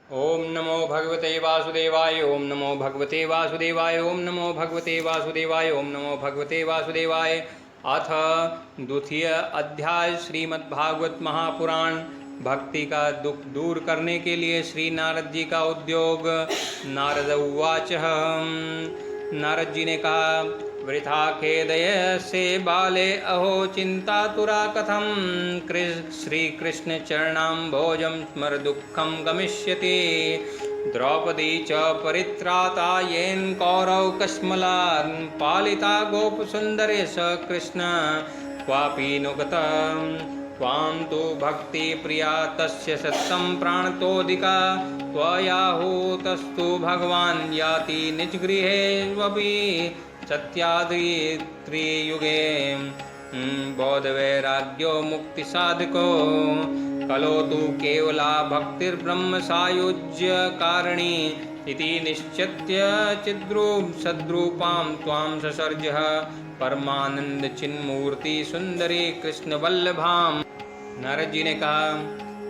ओम नमो भगवते वासुदेवाय। ओम नमो भगवते वासुदेवाय। ओम नमो भगवते वासुदेवाय। ओम नमो भगवते वासुदेवाय। अथ द्वितीय अध्याय श्रीमद्भागवत महापुराण। भक्ति का दुख दूर करने के लिए श्री नारद जी का उद्योग। नारद उवाच। नारद जी ने कहा, वृथा खेदयसे बाले अहो चिंतातुरा कथम श्री कृष्ण चरणाम्भोजं स्मर दुःखं गमिष्यति। द्रौपदी च परित्राता येन कौरव कश्मला पालिता गोपसुन्दरे स कृष्ण क्वापि नुगता त्वां तु भक्ति प्रिया तस्य सत्तं प्राणतोऽधिका त्वयाहूतस्तु भगवान् याति निजगृहेष्वपि सत्याद्रियुगे बौद्धवैराग्यो मुक्तिसाधको कलो तु केवला भक्तिर्ब्रह्म सायुज्य कारिणी इति निश्चित्य चिद्रूप सद्रूपां त्वां ससर्जः परमानंद चिन्मूर्ति सुंदरी कृष्ण वल्लभाम। नारद जी ने कहा,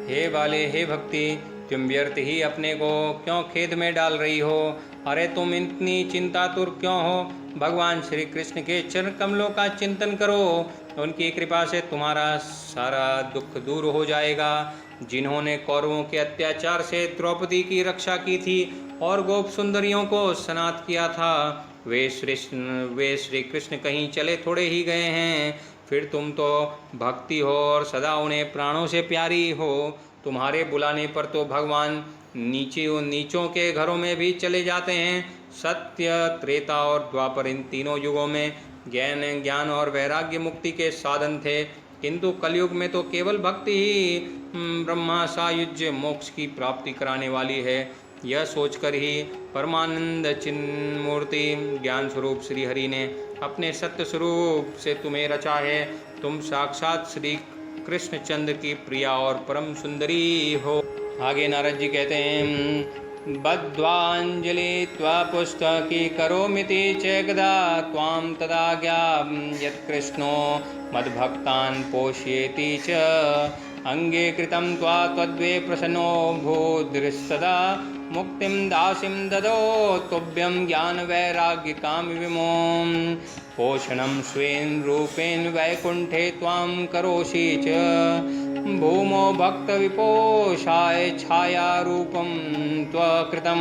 हे बाले, हे भक्ति, तुम व्यर्थ ही अपने को क्यों खेद में डाल रही हो? अरे तुम इतनी चिंतातुर क्यों हो? भगवान श्री कृष्ण के चरण कमलों का चिंतन करो, उनकी कृपा से तुम्हारा सारा दुख दूर हो जाएगा। जिन्होंने कौरवों के अत्याचार से द्रौपदी की रक्षा की थी और गोप सुंदरियों को स्नात किया था, वे श्री कृष्ण कहीं चले थोड़े ही गए हैं। फिर तुम तो भक्ति हो और सदा उन्हें प्राणों से प्यारी हो। तुम्हारे बुलाने पर तो भगवान नीचों के घरों में भी चले जाते हैं। सत्य, त्रेता और द्वापर, इन तीनों युगों में ज्ञान और वैराग्य मुक्ति के साधन थे, किंतु कलयुग में तो केवल भक्ति ही ब्रह्मा सायुज्य मोक्ष की प्राप्ति कराने वाली है। यह सोचकर ही परमानंद चिन्मूर्ति ज्ञान स्वरूप श्री हरि ने अपने सत्य स्वरूप से तुम्हें रचा है। तुम साक्षात श्री कृष्ण चंद्र की प्रिया और परम सुंदरी हो। आगे नारद जी कहते हैं, बद्ध्वांजलि त्वपुस्तकी करोमिति चेकदा त्वां तदाज्ञा यत्कृष्णो मद्भक्तान् पोषयेति च अंगे कृतं त्वद्वे प्रसन्नो भूदृसदा मुक्तिं दासीं ददो तुभ्यं ज्ञान वैराग्य काम विमोम पोषणं स्वेन रूपेण वैकुंठे त्वां करोषि च भूमो भक्त विपोषाय छाया रूपम त्वकृतम।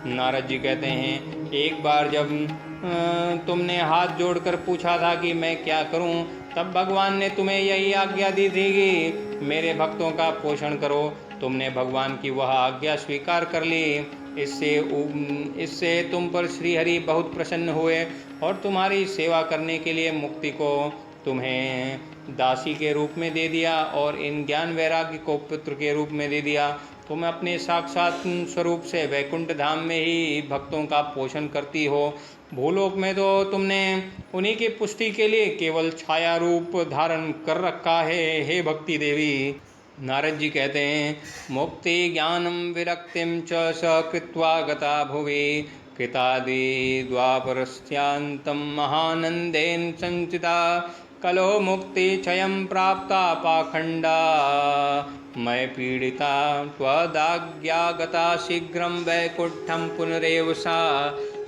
नारद जी कहते हैं, एक बार जब तुमने हाथ जोड़कर पूछा था कि मैं क्या करूं, तब भगवान ने तुम्हें यही आज्ञा दी थी कि मेरे भक्तों का पोषण करो। तुमने भगवान की वह आज्ञा स्वीकार कर ली। इससे तुम पर श्रीहरि बहुत प्रसन्न हुए और तुम्हारी सेवा करने के लिए मुक्ति को तुम्हें दासी के रूप में दे दिया और इन ज्ञान वैराग्य को पुत्र के रूप में दे दिया। तुम अपने साक्षात स्वरूप से वैकुंठ धाम में ही भक्तों का पोषण करती हो। भूलोक में तो तुमने उन्हीं की पुष्टि के लिए केवल छाया रूप धारण कर रखा है, हे भक्ति देवी। नारद जी कहते हैं, मुक्ति ज्ञानम विरक्तिम च सकृत्वा गता भुवि कृतादि द्वापरस्यांतम महानंदेन संचिता कलो मुक्ति क्षयं प्राप्ता पाखंडा मैं पीड़िता त्वदाज्ञागता शीघ्रं वैकुंठं पुनरेव सा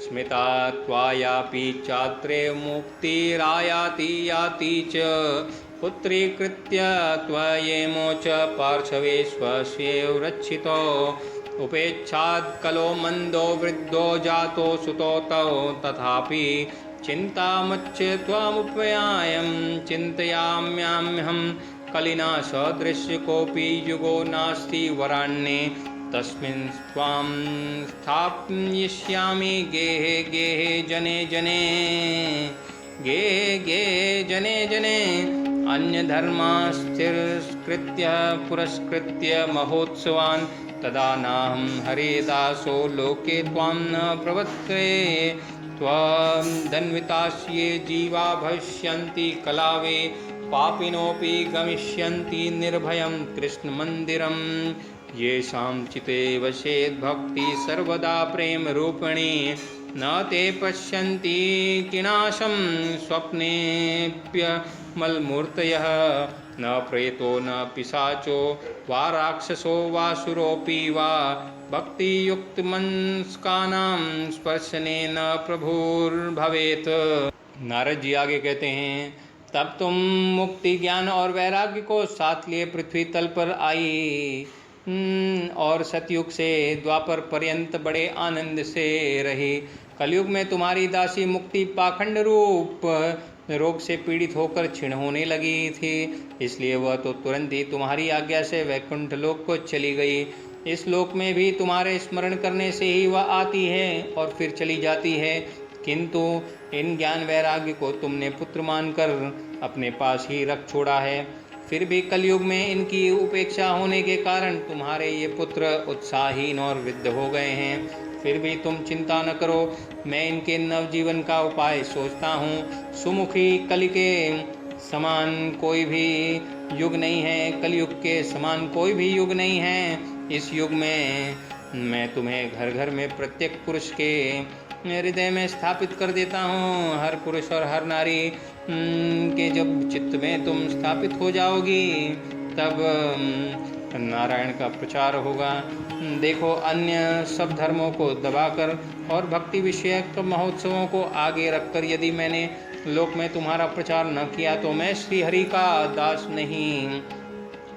स्मिता त्वायापि चात्रे मुक्तिरायाति याति च पुत्रीकृत्य त्वयेमो च पार्श्वे स्वस्यैव रक्षितो उपेक्षात् कलो मंदो वृद्धो जातो सुतो तौ तथापि चिंतामच्चे त्वामुपयायं चिन्तयाम्यहं कलिना सदृश्य कोऽपि युगो नास्ति वरान्ये तस्मिन् त्वां स्थापयिष्यामि गेहे गेहे जने जने गेहे गेहे जने जने अन्यधर्मास्तिरस्कृत्य पुरस्कृत्य महोत्सवान् तदा नाहं हरिदासो लोके त्वां न प्रवर्ते त्वां धन्वितास्ये जीवा भविष्यन्ति कलावे पापिनोऽपि गमिष्यन्ति निर्भयं कृष्णमन्दिरं येषां चिते वसेत् भक्ति सर्वदा प्रेम रूपिणी न ते पश्यन्ति किनाशं स्वप्नेऽप्यमलमूर्तयः न प्रेतो न पिशाचो वा राक्षसो वासुरोऽपि वा भक्तियुक्तमनस्कानां स्पर्शनेन प्रभुर्भवेत्। नारद जी आगे कहते हैं, तब तुम मुक्ति, ज्ञान और वैराग्य को साथ लिए पृथ्वी तल पर आई और सतयुग से द्वापर पर्यंत बड़े आनंद से रही। कलयुग में तुम्हारी दासी मुक्ति पाखंड रूप रोग से पीड़ित होकर क्षीण होने लगी थी, इसलिए वह तो तुरंत ही तुम्हारी आज्ञा से वैकुंठ लोक को चली गई। इस लोक में भी तुम्हारे स्मरण करने से ही वह आती है और फिर चली जाती है, किंतु इन ज्ञान वैराग्य को तुमने पुत्र मानकर अपने पास ही रख छोड़ा है। फिर भी कलयुग में इनकी उपेक्षा होने के कारण तुम्हारे ये पुत्र उत्साहहीन और वृद्ध हो गए हैं। फिर भी तुम चिंता न करो, मैं इनके नवजीवन का उपाय सोचता हूँ। सुमुखी कलि के समान कोई भी युग नहीं है, कलयुग के समान कोई भी युग नहीं है। इस युग में मैं तुम्हें घर घर में प्रत्येक पुरुष के हृदय में स्थापित कर देता हूँ। हर पुरुष और हर नारी के जब चित्त में तुम स्थापित हो जाओगी, तब नारायण का प्रचार होगा। देखो, अन्य सब धर्मों को दबाकर और भक्ति विषयक महोत्सवों को आगे रखकर यदि मैंने लोक में तुम्हारा प्रचार न किया तो मैं श्री हरि का दास नहीं।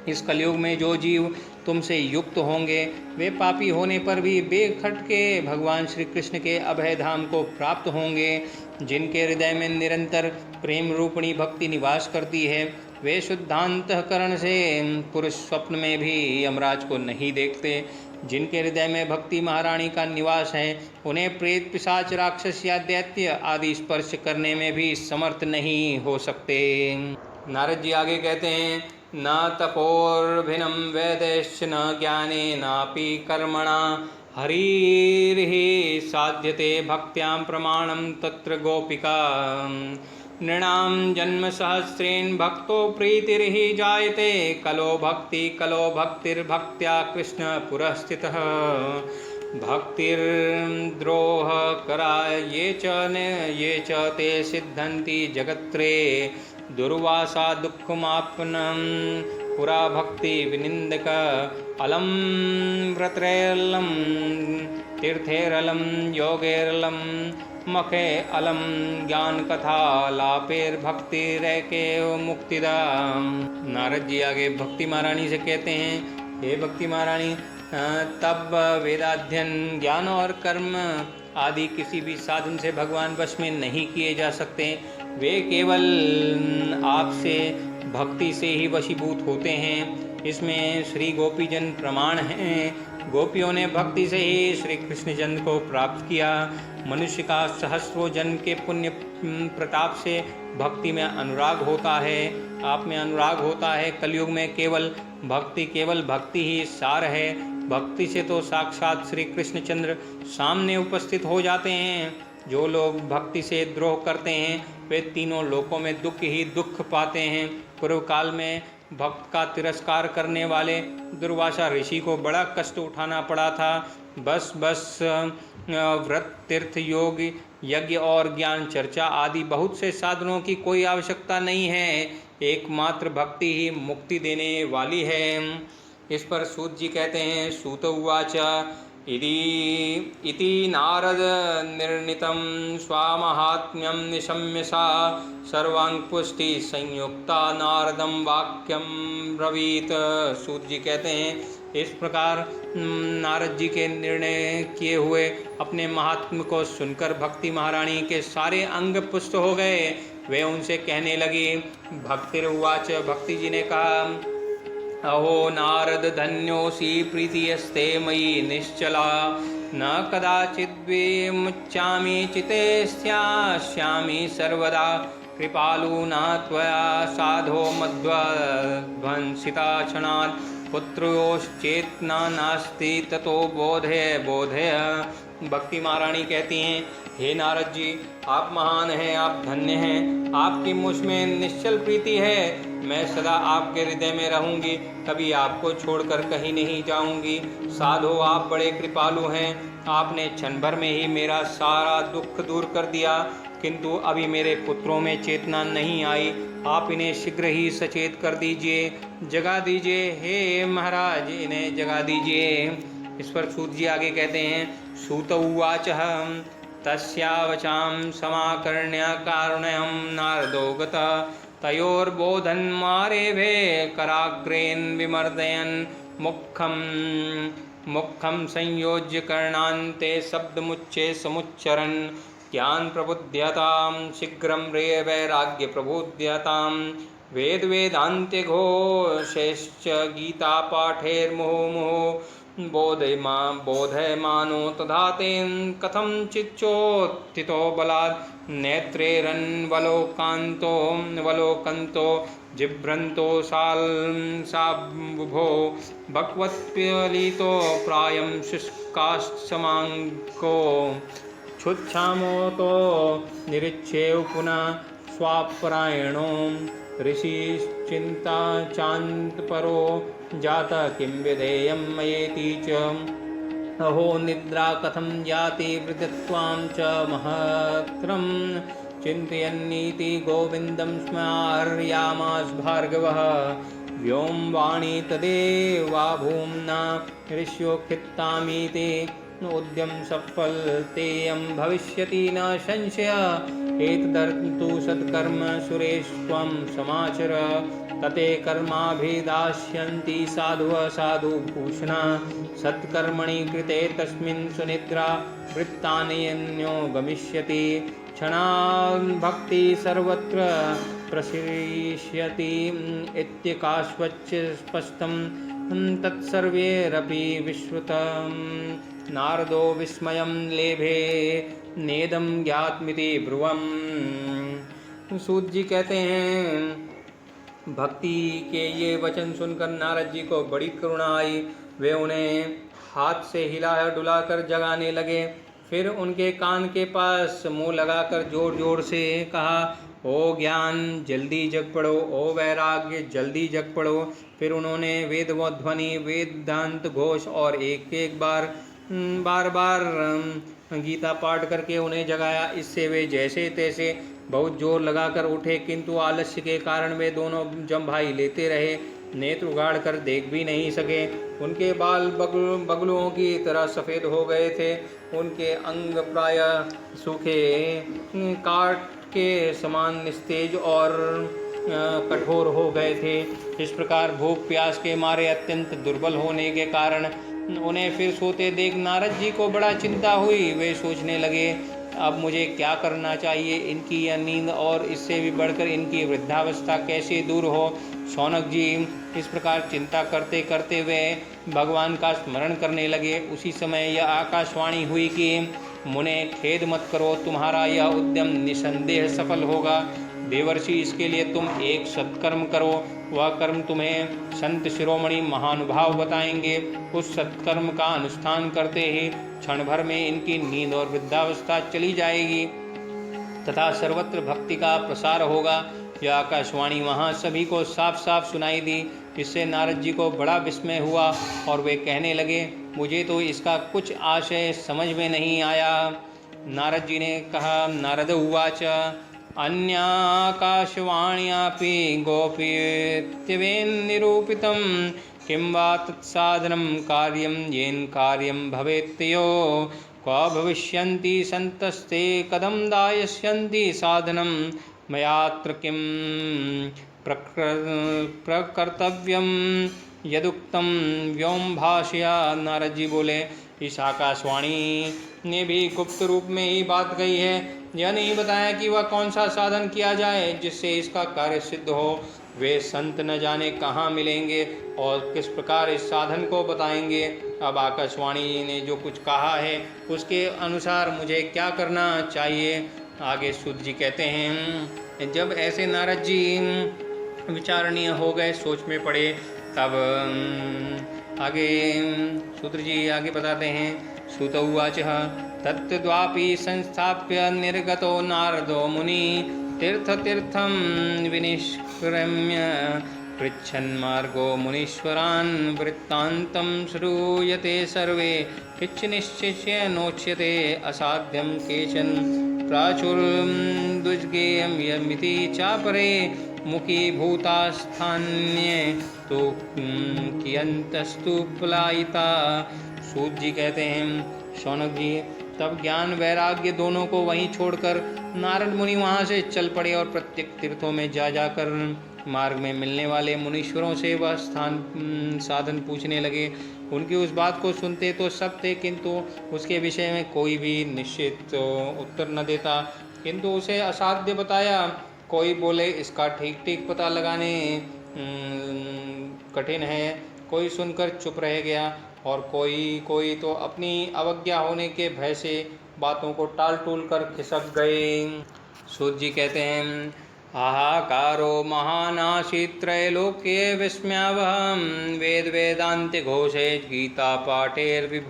इस कलयुग में जो जीव तुमसे युक्त होंगे वे पापी होने पर भी बेखटके भगवान श्री कृष्ण के अभय धाम को प्राप्त होंगे। जिनके हृदय में निरंतर प्रेम रूपणी भक्ति निवास करती है, वे शुद्धांतःकरण से पुरुष स्वप्न में भी यमराज को नहीं देखते। जिनके हृदय में भक्ति महारानी का निवास है, उन्हें प्रेत, पिशाच, राक्षस या दैत्य आदि स्पर्श करने में भी समर्थ नहीं हो सकते। नारद जी आगे कहते हैं, न तपोर्भिनं वेदैश्च न ज्ञानेनापि कर्मणा हरिर्हि साध्यते भक्त्यां प्रमाणं तत्र गोपिका। नृणां जन्म सहस्रेण भक्तो प्रीतिर्हि जायते, कलो भक्तिर्भक्त्या कृष्ण पुरस्थितः। भक्तिर्द्रोह करा ये च ते सिद्धन्ति जगत्रे, दुर्वासा दुःखमापनं पुरा भक्ति विनिंदक। अलम व्रतैरलं तीर्थैरलं योगैरलं मखे अलम ज्ञान कथा लापेर्भक्तिरैके मुक्तिदा। नारद जी आगे भक्ति महारानी से कहते हैं, हे भक्ति महारानी, तब वेदाध्ययन, ज्ञान और कर्म आदि किसी भी साधन से भगवान वश में नहीं किए जा सकते। वे केवल आपसे भक्ति से ही वशीभूत होते हैं। इसमें श्री गोपीजन प्रमाण हैं। गोपियों ने भक्ति से ही श्री कृष्ण जन्म को प्राप्त किया। मनुष्य का सहस्रों जन्म के पुण्य प्रताप से भक्ति में अनुराग होता है, आप में अनुराग होता है। कलयुग में केवल भक्ति ही सार है। भक्ति से तो साक्षात श्री कृष्णचंद्र सामने उपस्थित हो जाते हैं। जो लोग भक्ति से द्रोह करते हैं वे तीनों लोकों में दुख ही दुख पाते हैं। पूर्व काल में भक्त का तिरस्कार करने वाले दुर्वासा ऋषि को बड़ा कष्ट उठाना पड़ा था। बस व्रत, तीर्थ, योग, यज्ञ और ज्ञान चर्चा आदि बहुत से साधनों की कोई आवश्यकता नहीं है। एकमात्र भक्ति ही मुक्ति देने वाली है। इस पर सूत जी कहते हैं, सूत उवाच इति नारद निर्णितं स्वामाहात्म्यं निशम्य सा सर्वांगपुष्टि संयुक्ता नारदम वाक्यम ब्रवीत। सूत जी कहते हैं, इस प्रकार नारद जी के निर्णय किए हुए अपने महात्म्य को सुनकर भक्ति महारानी के सारे अंग पुष्ट हो गए। वे उनसे कहने लगी। भक्तिर्वाच, भक्ति जी ने कहा, अहो नारद धन्योसी प्रीतियस्ते मयि निश्चला, न कदाचिद्विमुच्चामि चिते स्यामि सर्वदा, कृपालु न त्वया साधो मध्वंसिता क्षणात्, पुत्रोश्चेतना नास्ति ततो बोधय भक्ति महारानी कहती हैं, हे नारद जी, आप महान हैं, आप धन्य हैं, आपकी मुझ में निश्चल प्रीति है। मैं सदा आपके हृदय में रहूंगी, कभी आपको छोड़कर कहीं नहीं जाऊंगी। साधो, आप बड़े कृपालु हैं, आपने क्षण भर में ही मेरा सारा दुख दूर कर दिया, किंतु अभी मेरे पुत्रों में चेतना नहीं आई, आप इन्हें शीघ्र ही सचेत कर दीजिए, जगा दीजिए। हे महाराज, इन्हें जगा दीजिए। इस पर सूत जी आगे कहते हैं, सूत उवाच तस्यावचां समाकर्ण्य कारुण्यं नारदो गतः तयोर्बोधन्मारेभे कराग्रेण विमर्दयन् मुखं संयोज्य कर्णान्ते शब्दमुच्चे समुच्चरन् ज्ञान प्रबुध्यतां शीघ्रं रे वैराग्य प्रबुध्यतां वेद वेदान्त्य घोषैश्च गीता पाठैर्मुहुर्मुहुः बोधयमानो तथा तेन कथं चिच्चोत्थितो बलात् नेत्रैरन्वलोकन्तो जिभ्रन्तो साबुभो भगवत्प्यलितो प्रायं शुष्काश्चमाङ्को क्षुच्छामोतो निरीक्षेव पुनः स्वापरायणो ऋषिश्चिन्ता चान्तपरो जाता किं विधेयं मयेति च अहो निद्रा कथं याति वृद्धत्वां च महत्रं चिन्तयन्नीति गोविन्दं स्मर्यामास भार्गवः व्योमवाणी तदेवा भूम्ना ऋष्योखित्तामीति उद्यम सफलतेयं भविष्यति न संशय एतदर्थं सत्कर्म सुरेष्वं समाचर तते कर्माभिदास्यन्ति साधुः साधुभूषणा सत्कर्मणि कृते तस्मिन् सुनिद्रा वृत्तान्यो गमिष्यति क्षणात् भक्ति सर्वत्र प्रसरिष्यति इत्यकाश्वच्च स्पष्टं तत्सर्वैरपि विश्रुतं नारदो विस्मयं लेभे नेदं ज्ञातमिति ब्रुवम्। सूत जी कहते हैं, भक्ति के ये वचन सुनकर नारद जी को बड़ी करुणा आई। वे उन्हें हाथ से हिला डुलाकर जगाने लगे। फिर उनके कान के पास मुंह लगाकर जोर जोर से कहा, ओ ज्ञान जल्दी जग पड़ो, ओ वैराग्य जल्दी जग पड़ो। फिर उन्होंने वेदध्वनि वेदांत घोष और एक एक बार गीता पाठ करके उन्हें जगाया। इससे वे जैसे तैसे बहुत जोर लगाकर उठे, किंतु आलस्य के कारण वे दोनों जम्भाई लेते रहे, नेत्र उगाड़ कर देख भी नहीं सके। उनके बाल बगुलों की तरह सफ़ेद हो गए थे, उनके अंग प्राय सूखे काट के समान निस्तेज और कठोर हो गए थे। इस प्रकार भूख प्यास के मारे अत्यंत दुर्बल होने के कारण उन्हें फिर सोते देख नारद जी को बड़ा चिंता हुई। वे सोचने लगे, अब मुझे क्या करना चाहिए, इनकी यह नींद और इससे भी बढ़कर इनकी वृद्धावस्था कैसे दूर हो। शौनक जी इस प्रकार चिंता करते करते वे भगवान का स्मरण करने लगे। उसी समय यह आकाशवाणी हुई कि मुने खेद मत करो, तुम्हारा यह उद्यम निसंदेह सफल होगा। देवर्षि, इसके लिए तुम एक सत्कर्म करो, वह कर्म तुम्हें संत शिरोमणि महानुभाव बताएंगे। उस सत्कर्म का अनुष्ठान करते ही क्षण भर में इनकी नींद और वृद्धावस्था चली जाएगी तथा सर्वत्र भक्ति का प्रसार होगा। यह आकाशवाणी वहाँ सभी को साफ साफ सुनाई दी। इससे नारद जी को बड़ा विस्मय हुआ और वे कहने लगे, मुझे तो इसका कुछ आशय समझ में नहीं आया। नारद जी ने कहा, नारद उवाच अन्याकाशवाण्यापि गोपीत्यवेन निरूपितं किं वा तत्साधनं कार्यं येन कार्यं भवेत्तयो क्व भविष्यन्ति सन्तस्ते कथं दास्यन्ति साधनं मयात्र किं प्रकर्तव्यं यदुक्तं व्योमभाषया। नारद जी बोले, इस आकाशवाणी ने भी गुप्त रूप में ही बात कही है। यह नहीं बताया कि वह कौन सा साधन किया जाए जिससे इसका कार्य सिद्ध हो। वे संत न जाने कहाँ मिलेंगे और किस प्रकार इस साधन को बताएंगे। अब आकाशवाणी ने जो कुछ कहा है उसके अनुसार मुझे क्या करना चाहिए। आगे सूत जी कहते हैं, जब ऐसे नारद जी विचारणीय हो गए, सोच में पड़े, तब आगे सूत्र जी आगे बताते हैं, सुत उवाच तत्त्वापि संस्थाप्य निर्गतो नारदो मुनि तीर्थतीर्थं विनिष्क्रम्य पृच्छन्मार्गो मुनीश्वरान् वृत्तान्तं श्रूयते सर्वे किञ्चिन्निश्चित्य नोच्यते असाध्यं केचन प्राचुर्दुज्ञेयं यमिति चापरे मुखी भूतास्थान्ये तो कियन्तस्तु पलायिता। सूत जी कहते हैं शौनक जी, तब ज्ञान वैराग्य दोनों को वहीं छोड़कर नारद मुनि वहाँ से चल पड़े और प्रत्येक तीर्थों में जा जाकर मार्ग में मिलने वाले मुनीश्वरों से वह स्थान साधन पूछने लगे। उनकी उस बात को सुनते तो सब थे, किंतु उसके विषय में कोई भी निश्चित उत्तर न देता, किंतु उसे असाध्य बताया। कोई बोले इसका ठीक ठीक पता लगाने कठिन है, कोई सुनकर चुप रह गया, और कोई तो अपनी अवज्ञा होने के भय से बातों को टाल टूल कर खिसक गए। सूत जी कहते हैं हाहाकारो महानासीत् त्रैलोक्ये विस्मयावहं वेद वेदांति घोषे गीता पाठेर्विबोधितं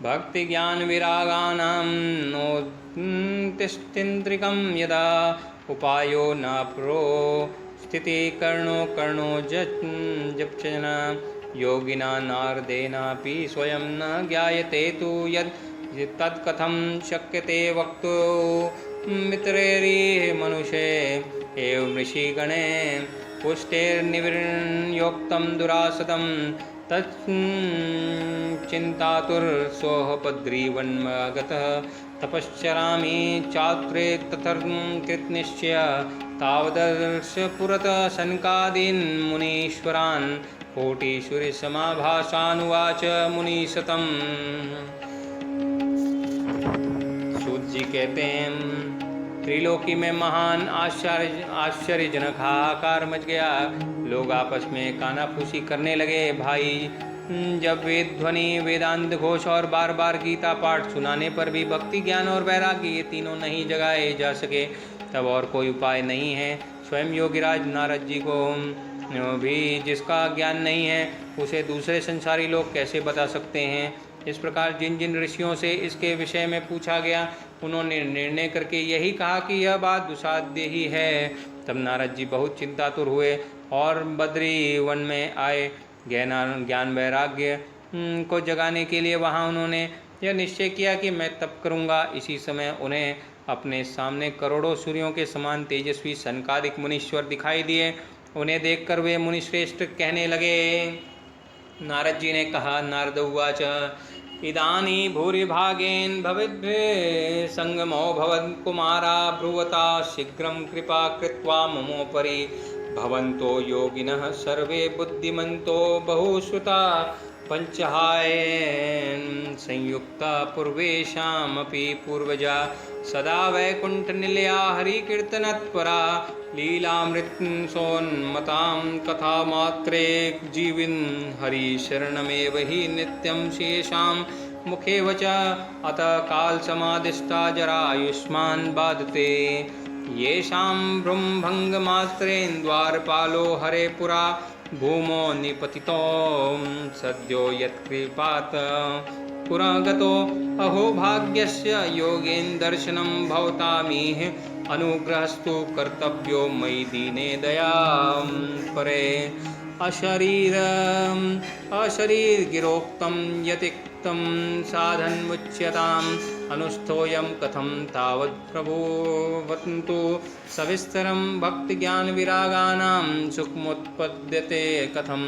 भक्ति ज्ञान विरागानां नोत्तिष्ठन्त्रिकं यदा उपायो न प्रो स्थिति कर्णो कर्णो जपचन योगिना नारदेनापि स्वयं न ज्ञायते तु यत् तत्कथं शक्यते वक्तुं मित्रैरिह मनुष्ये एव ऋषिगणे पुष्टेर्निर्योक्तं दुरासदं तच्चिन्तातुर्सोहपद्रीवन्मगतः तपश्चरामि चात्रे तथर्कृतनिश्चय तावदर्श पुरतः सनकादीन् मुनीश्वरान् कोटिशूरि समाभासानुवाच मुनिशतम्। सूत जी कहते हैं त्रिलोकी में महान आश्चर्यजनक हाहाकार मच गया। लोग आपस में कानाफूसी करने लगे। भाई, जब वेद ध्वनि, वेदांत घोष और बार बार गीता पाठ सुनाने पर भी भक्ति ज्ञान और वैराग्य ये तीनों नहीं जगाए जा सके, तब और कोई उपाय नहीं है। स्वयं योगीराज नारद जी को भी जिसका ज्ञान नहीं है उसे दूसरे संसारी लोग कैसे बता सकते हैं। इस प्रकार जिन जिन ऋषियों से इसके विषय में पूछा गया, उन्होंने निर्णय करके यही कहा कि यह बात दुसाध्य ही है। तब नारद जी बहुत चिंतातुर हुए और बद्री वन में आए। ज्ञान वैराग्य को जगाने के लिए वहाँ उन्होंने यह निश्चय किया कि मैं तप करूँगा। इसी समय उन्हें अपने सामने करोड़ों सूर्यों के समान तेजस्वी सनकादिक मुनीश्वर दिखाई दिए। उन्हें देखकर वे मुनिश्रेष्ठ कहने लगे। नारद जी ने कहा, नारद उवाच इदानी भूरिभागेन भविद्भिः संगमो भवत्कुमारा ब्रुवता शीघ्रं कृपा कृत्वा ममोपरि भवन्तो योगिनः सर्वे बुद्धिमन्तो बहुश्रुता पंचहायन संयुक्ता पूर्वेशामपि पूर्वजा सदा वैकुंठनिलया हरिकीर्तनत्परा लीलामृतसोन्मतां कथामात्रे जीविन् हरिशरणमेव हि नित्यं शेषां मुखे वच अत कालसमादिष्टा जरायुष्मान् बाधते येषां भ्रूमभङ्गमात्रेण द्वारपालो हरे पुरा भूमो निपतितो सद्यो यत्कृपात् पुरागतो अहो भाग्यस्य योगेन दर्शनं भवतामिह अनुग्रहस्तु कर्तव्यो मयि दीने दयां परे अशरीरगिरोक्तं यतिक्तं साधनमुच्यताम् अनुष्ठोऽयं कथं तावत् प्रभुवन्तु सविस्तरं भक्तिज्ञानविरागानां सुखमुत्पद्यते कथं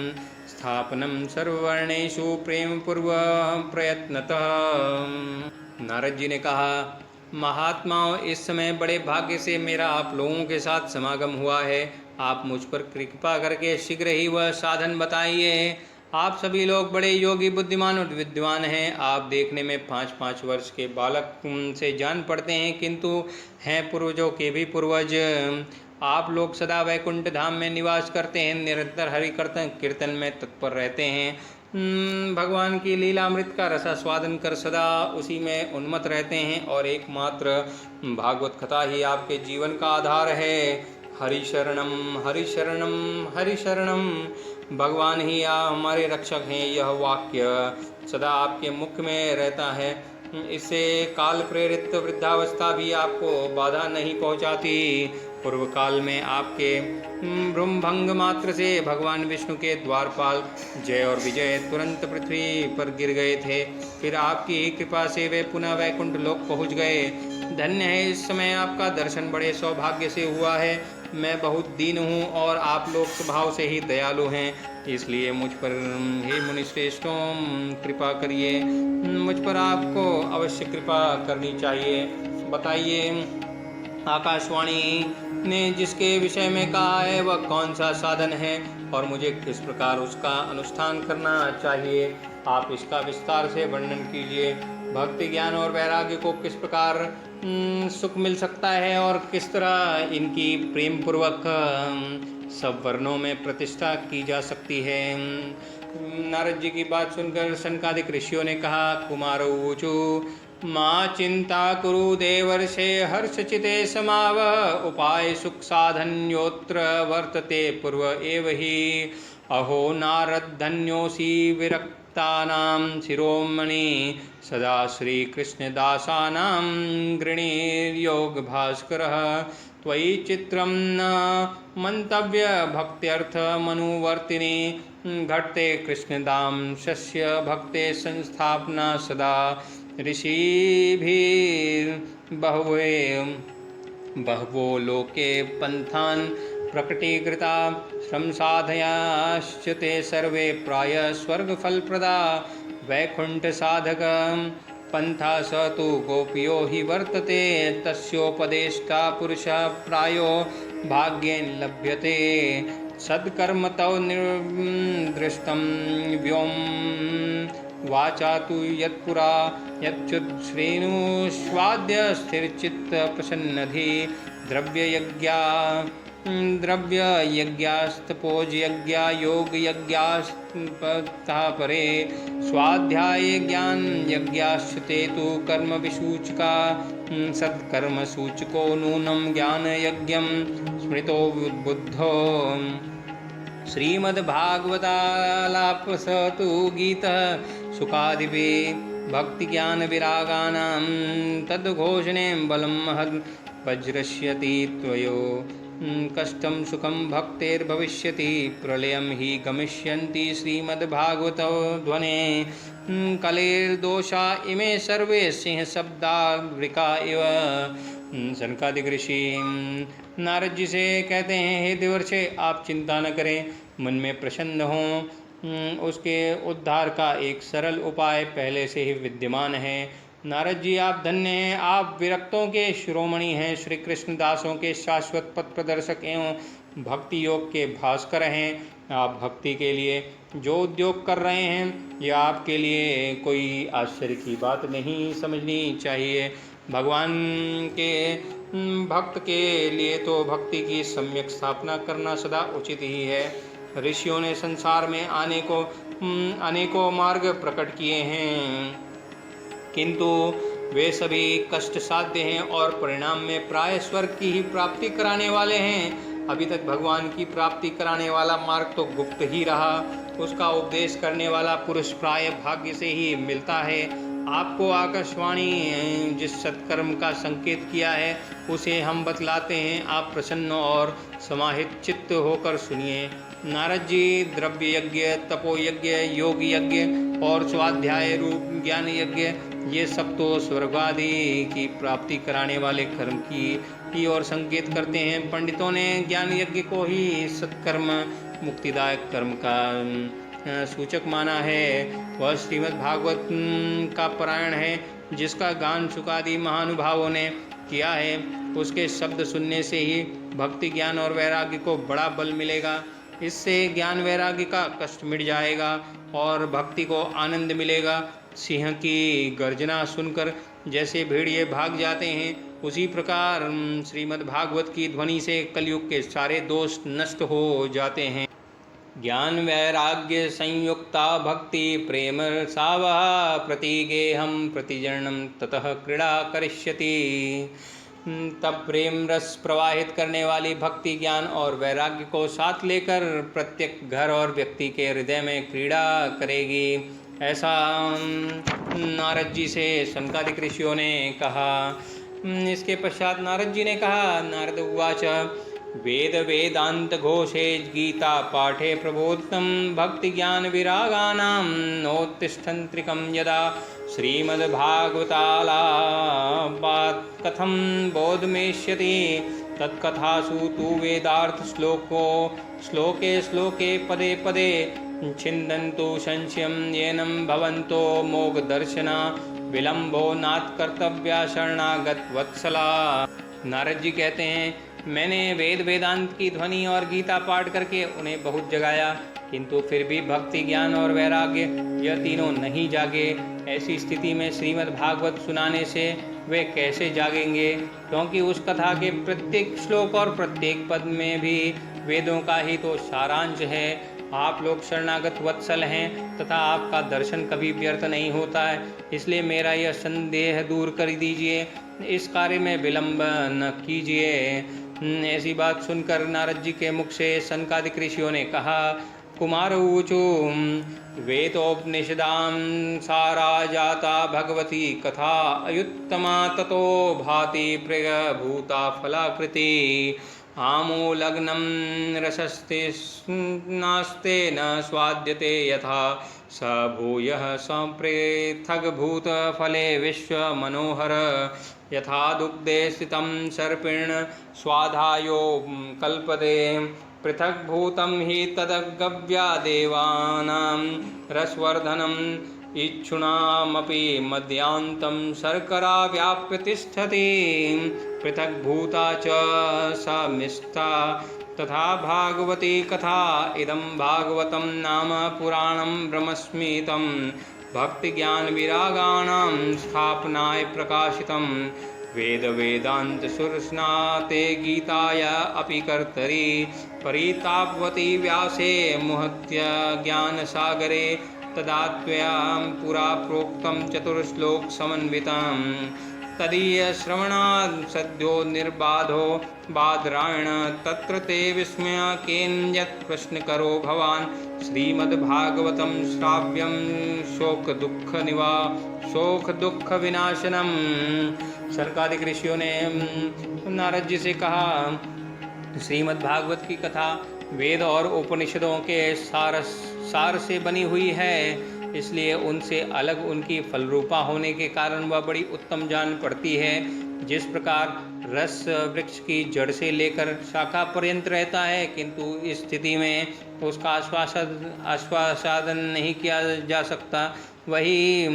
स्थापनं सर्ववर्णेषु प्रेमपूर्वक प्रयत्नतः। नारद जी ने कहा, महात्माओं, इस समय बड़े भाग्य से मेरा आप लोगों के साथ समागम हुआ है। आप मुझ पर कृपा करके शीघ्र ही वह साधन बताइए। आप सभी लोग बड़े योगी, बुद्धिमान और विद्वान हैं। आप देखने में 5-5 वर्ष के बालक से जान पड़ते हैं, किंतु हैं पूर्वजों के भी पूर्वज। आप लोग सदा वैकुंठ धाम में निवास करते हैं, निरंतर हरि कीर्तन में तत्पर रहते हैं, भगवान की लीलामृत का रसास्वादन कर सदा उसी में उन्मत्त रहते हैं, और एकमात्र भागवत कथा ही आपके जीवन का आधार है। हरि शरणम हरि शरणम हरि शरणम भगवान ही हमारे रक्षक हैं, यह वाक्य सदा आपके मुख में रहता है। इससे काल प्रेरित वृद्धावस्था भी आपको बाधा नहीं पहुंचाती। पूर्व काल में आपके भ्रूमभंग मात्र से भगवान विष्णु के द्वारपाल जय और विजय तुरंत पृथ्वी पर गिर गए थे। फिर आपकी कृपा से वे पुनः वैकुंठ लोक पहुंच गए। धन्य है, इस समय आपका दर्शन बड़े सौभाग्य से हुआ है। मैं बहुत दीन हूँ और आप लोग स्वभाव से ही दयालु हैं, इसलिए मुझ पर हे मुनिश्रेष्ठों कृपा करिए। मुझ पर आपको अवश्य कृपा करनी चाहिए। बताइए, आकाशवाणी ने जिसके विषय में कहा है वह कौन सा साधन है और मुझे किस प्रकार उसका अनुष्ठान करना चाहिए? आप इसका विस्तार से वर्णन कीजिए। भक्ति, ज्ञान और वैराग्य को किस प्रकार सुख मिल सकता है और किस तरह इनकी प्रेम पूर्वक सब वर्णों में प्रतिष्ठा की जा सकती है? नारद जी की बात सुनकर सनकादिक ऋषियों ने कहा, कुमार ऊचु माँ चिंता कुरु देवर्षे हर्षचिते समाव उपाय सुख साधन्योत्र वर्तते पूर्व एव ही। अहो नारद धन्योसी विरक्तानां शिरोमणि सदा श्री कृष्ण दासानां गृणीर्योग भास्करः। त्वयि चित्रं न मंतव्य भक्त्यर्थ मनुवर्तिनी घटते कृष्णदाम शस्य भक्ते संस्थापना सदा बहवो लोके पंथान प्रकटीकृता श्रम साधयाश्च ते सर्वे प्राय स्वर्ग फलप्रदा। वैकुंठ साधक पंथा स तु गोपियो हि वर्तते तस्योपदेष्टा पुरुषः प्रायो भाग्येन लभ्यते। सत्कर्म तव निर्दृष्टं व्योम वाचा तु यत्पुरा यच्युत श्रेणुष्वाद्य स्थिरचित्त प्रसन्नधि। द्रव्ययज्ञास्तपोजयज्ञा योगयज्ञास्तथा परे स्वाध्याय ज्ञान यज्ञाश्च ते तु कर्म विसूचका। सत्कर्म सूचको नूनं ज्ञान यज्ञं स्मृतो बुद्धो। श्रीमद्भागवतालापसतु गीतः सुखादिभिः भक्ति ज्ञान विरागानां तद्घोषणे बलं महद् वज्रस्यति त्वयो कष्टं सुखं भक्तेर्भविष्यति प्रलयं हि गमिष्यन्ति श्रीमद्भागवतो ध्वने। कलेर्दोषा इमे सर्वे सिंहशब्दावृका इव। सनकादिक ऋषि नारद जी से कहते हैं, हे देवर्षे आप चिंता न करें, मन में प्रसन्न हों। उसके उद्धार का एक सरल उपाय पहले से ही विद्यमान है। नारद जी आप धन्य हैं, आप विरक्तों के शिरोमणि हैं, श्री कृष्ण दासों के शाश्वत पथ प्रदर्शक एवं भक्ति योग के भास्कर हैं। आप भक्ति के लिए जो उद्योग कर रहे हैं यह आपके लिए कोई आश्चर्य की बात नहीं समझनी चाहिए। भगवान के भक्त के लिए तो भक्ति की सम्यक स्थापना करना सदा उचित ही है। ऋषियों ने संसार में अनेकों मार्ग प्रकट किए हैं, किंतु वे सभी कष्ट साध्य हैं और परिणाम में प्राय स्वर्ग की ही प्राप्ति कराने वाले हैं। अभी तक भगवान की प्राप्ति कराने वाला मार्ग तो गुप्त ही रहा, उसका उपदेश करने वाला पुरुष प्राय भाग्य से ही मिलता है। आपको आकाशवाणी जिस सत्कर्म का संकेत किया है उसे हम बतलाते हैं, आप प्रसन्न और समाहित चित्त होकर सुनिए। नारद जी द्रव्य यज्ञ, तपो यज्ञ, योग यज्ञ और स्वाध्याय रूप ज्ञान यज्ञ ये सब तो स्वर्गादि की प्राप्ति कराने वाले कर्म की ओर संकेत करते हैं। पंडितों ने ज्ञान यज्ञ को ही सत्कर्म मुक्तिदायक कर्म का सूचक माना है। वह श्रीमद् भागवत का पारायण है, जिसका गान शुकादि महानुभावों ने किया है। उसके शब्द सुनने से ही भक्ति ज्ञान और वैराग्य को बड़ा बल मिलेगा। इससे ज्ञान वैराग्य का कष्ट मिट जाएगा और भक्ति को आनंद मिलेगा। सिंह की गर्जना सुनकर जैसे भेड़िए भाग जाते हैं, उसी प्रकार श्रीमद् भागवत की ध्वनि से कलयुग के सारे दोष नष्ट हो जाते हैं। ज्ञान वैराग्य संयुक्ता भक्ति प्रेम सावः प्रतिगेहं प्रतिजनम ततः क्रीड़ा करिष्यति। तब प्रेम रस प्रवाहित करने वाली भक्ति ज्ञान और वैराग्य को साथ लेकर प्रत्येक घर और व्यक्ति के हृदय में क्रीड़ा करेगी। ऐसा नारद जी से सनकादिक ऋषियों ने कहा। इसके पश्चात नारद जी ने कहा, नारद उवाच वेद वेदांत घोषे गीता पाठे प्रबोधितं भक्ति ज्ञान विरागानां नोत्तिष्ठन्त्रिकं यदा श्रीमद्भागवतालापात् कथं बोधमेष्यति तत्कथासु तु वेदार्थ श्लोके श्लोके पदे पदे छिन्दन्तु संशयं येनं भवन्तो मोगदर्शना विलम्बो नाथ कर्तव्या शरणागत वत्सला। नारद जी कहते हैं, मैंने वेद वेदांत की ध्वनि और गीता पाठ करके उन्हें बहुत जगाया, किंतु फिर भी भक्ति ज्ञान और वैराग्य यह तीनों नहीं जागे। ऐसी स्थिति में श्रीमद् भागवत सुनाने से वे कैसे जागेंगे, क्योंकि उस कथा के प्रत्येक श्लोक और प्रत्येक पद में भी वेदों का ही तो सारांश है। आप लोग शरणागत वत्सल हैं तथा आपका दर्शन कभी व्यर्थ नहीं होता है, इसलिए मेरा यह संदेह दूर कर दीजिए, इस कार्य में विलंब न कीजिए। ऐसी बात सुनकर नारद जी के मुख से सनकादिक ऋषियों ने कहा, कुमार ऊचु वेदोपनिषदां सारा जाता भगवती कथा अयुत्तमा ततो भाति प्रियभूता फलाकृति आमूलग्नं रसस्तेनास्ते न स्वाद्यते यथा स भूयः संपृथग्भूतफले विश्वमनोहर यथा दुग्धे स्थितं सर्पिण स्वाधायो कल्पते पृथग्भूतं हि तदगव्या देवानां रसवर्धनम् इच्छुणामपि मध्यान्तं शर्करा व्याप्य तिष्ठति पृथग्भूता च सा मिष्टा तथा भागवती कथा इदं भागवतं नाम पुराणं ब्रह्मस्मितं भक्ति ज्ञान विरागाणां स्थापनाय प्रकाशितं वेद वेदांत सुरस्नाते गीताय अपि कर्तरि परितापवती व्यासे मुहत्य ज्ञान सागरे तदा त्वयां पुरा प्रोक्तं चतुर्श्लोक समन्वितं तदीय श्रवणात् सद्यो निर्बाधो बादरायण तत्र ते विस्मय केन्यत् प्रश्न करो भवान् श्रीमद्भागवतं श्राव्यं शोक दुख विनाशनम। सनकादिक ऋषियों ने नारद जी से कहा, श्रीमद्भागवत की कथा वेद और उपनिषदों के सार से बनी हुई है, इसलिए उनसे अलग उनकी फलरूपा होने के कारण वह बड़ी उत्तम जान पड़ती है। जिस प्रकार रस वृक्ष की जड़ से लेकर शाखा पर्यंत रहता है, किंतु इस स्थिति में उसका आस्वादन नहीं किया जा सकता, वही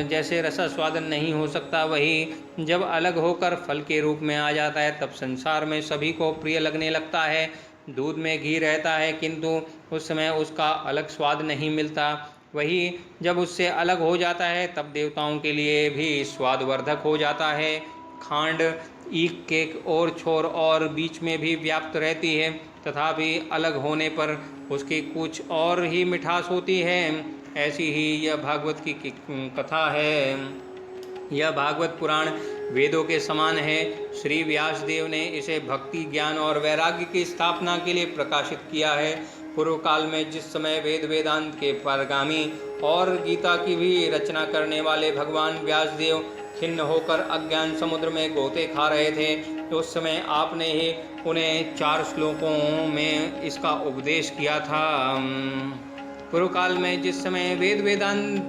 जैसे रसास्वादन नहीं हो सकता, वही जब अलग होकर फल के रूप में आ जाता है तब संसार में सभी को प्रिय लगने लगता है। दूध में घी रहता है किंतु उस समय उसका अलग स्वाद नहीं मिलता, वही जब उससे अलग हो जाता है तब देवताओं के लिए भी स्वादवर्धक हो जाता है। खांड एक के और छोर और बीच में भी व्याप्त रहती है, तथापि अलग होने पर उसकी कुछ और ही मिठास होती है। ऐसी ही यह भागवत की कथा है। यह भागवत पुराण वेदों के समान है। श्री व्यास देव ने इसे भक्ति ज्ञान और वैराग्य की स्थापना के लिए प्रकाशित किया है। पूर्व काल में जिस समय वेद वेदांत के परगामी और गीता की भी रचना करने वाले भगवान व्यास देव खिन्न होकर अज्ञान समुद्र में गोते खा रहे थे, तो उस समय आपने ही उन्हें 4 श्लोकों में इसका उपदेश किया था। पूर्व काल में जिस समय वेद वेदांत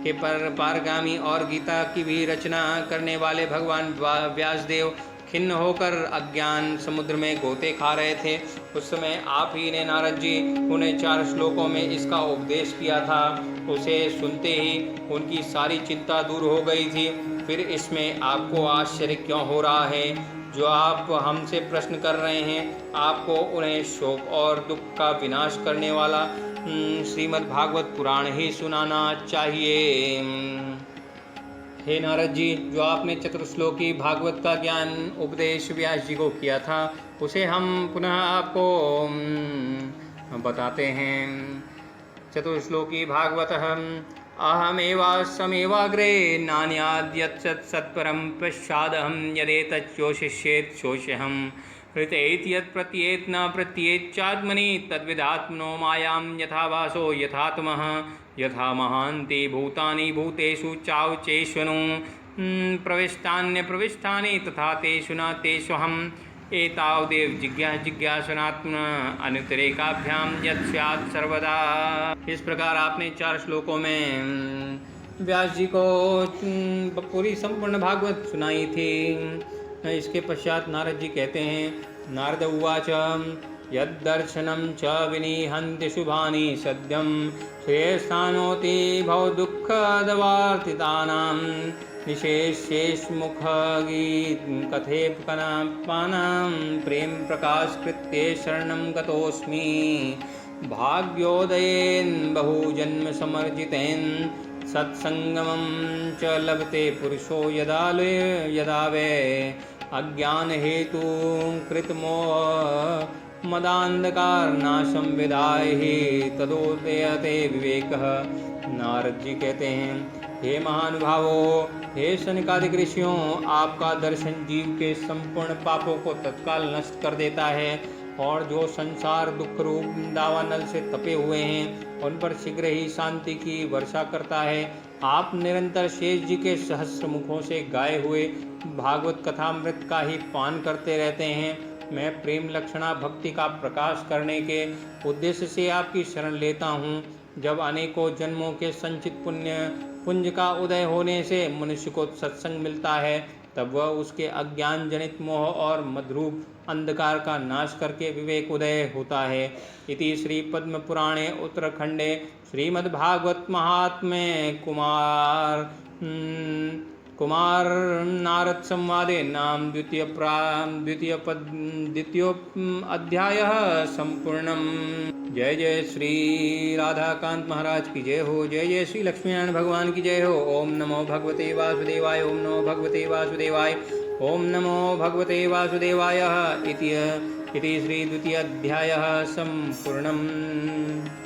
के पारगामी और गीता की भी रचना करने वाले भगवान व्यासदेव खिन्न होकर अज्ञान समुद्र में गोते खा रहे थे, उस समय आप ही ने नारद जी उन्हें 4 श्लोकों में इसका उपदेश किया था। उसे सुनते ही उनकी सारी चिंता दूर हो गई थी। फिर इसमें आपको आश्चर्य क्यों हो रहा है? जो आप हमसे प्रश्न कर रहे हैं, आपको उन्हें शोक और दुख का विनाश करने वाला श्रीमद् भागवत पुराण ही सुनाना चाहिए। हे नारद जी, जो आपने चतुर्श्लोकी भागवत का ज्ञान उपदेश व्यास जी को किया था, उसे हम पुनः आपको बताते हैं। चतुर्श्लोकी भागवत अहमेवास्मैवाग्रे नान्याद्यत् सत्परं पश्चादहं यदेतच्योषिष्येत् शोष्यहं हृतेति यत् प्रत्येत् न प्रत्येच्चात्मनि तद्विदात्मनो मायां यथा वासो यथात्मः यथा महान्ति भूतानि भूतेषु चावचेष्वनु प्रविष्टान्यप्रविष्टानि तथा तेषु न तेष्वहम् एतावदेव जिज्ञासनात्म अनुतिरेकाभ्यां यत् स्यात् सर्वदा। इस प्रकार आपने 4 श्लोकों में व्यास जी को पूरी संपूर्ण भागवत सुनाई थी। इसके पश्चात नारद जी कहते हैं, नारद उवाच यद्दर्शनं च विनिहन्ति शुभानि सद्यं श्रेयस्थानोति भवदुःखदवार्तितानां निशेषेष्मुखगीतकथेपकनापानां प्रेम प्रकाशकृत्ये शरणं गतोऽस्मि भाग्योदयेन बहुजन्म समर्जितेन सत्संगमं च लभते पुरुषो यदा वै अज्ञान हेतु कृतमोह मदांधकारनाशम विदाय ही तदोदयते विवेकः। नारद जी कहते हैं, हे महानुभावों, हे सनकादिक ऋषियों, आपका दर्शन जीव के संपूर्ण पापों को तत्काल नष्ट कर देता है और जो संसार दुख रूप दावानल से तपे हुए हैं उन पर शीघ्र ही शांति की वर्षा करता है। आप निरंतर शेष जी के सहस्र मुखों से गाए हुए भागवत कथामृत का ही पान करते रहते हैं। मैं प्रेम लक्षणा भक्ति का प्रकाश करने के उद्देश्य से आपकी शरण लेता हूँ। जब अनेकों जन्मों के संचित पुंज का उदय होने से मनुष्य को सत्संग मिलता है, तब वह उसके अज्ञान जनित मोह और मधुरूप अंधकार का नाश करके विवेक उदय होता है। इति श्री पद्म पुराणे उत्तरखंडे श्रीमद्भागवत महात्म्ये कुमार नारद संवादे नाम द्वितीयोऽध्यायः संपूर्णम्। जय जय श्री राधाकांत महाराज की जय हो। जय जय श्री लक्ष्मीनारायण भगवान की जय हो। ओम नमो भगवते वासुदेवाय। ओम नमो भगवते वासुदेवाय। ओम नमो भगवते वासुदेवाय। इति श्री द्वितीयोऽध्यायः संपूर्णम्।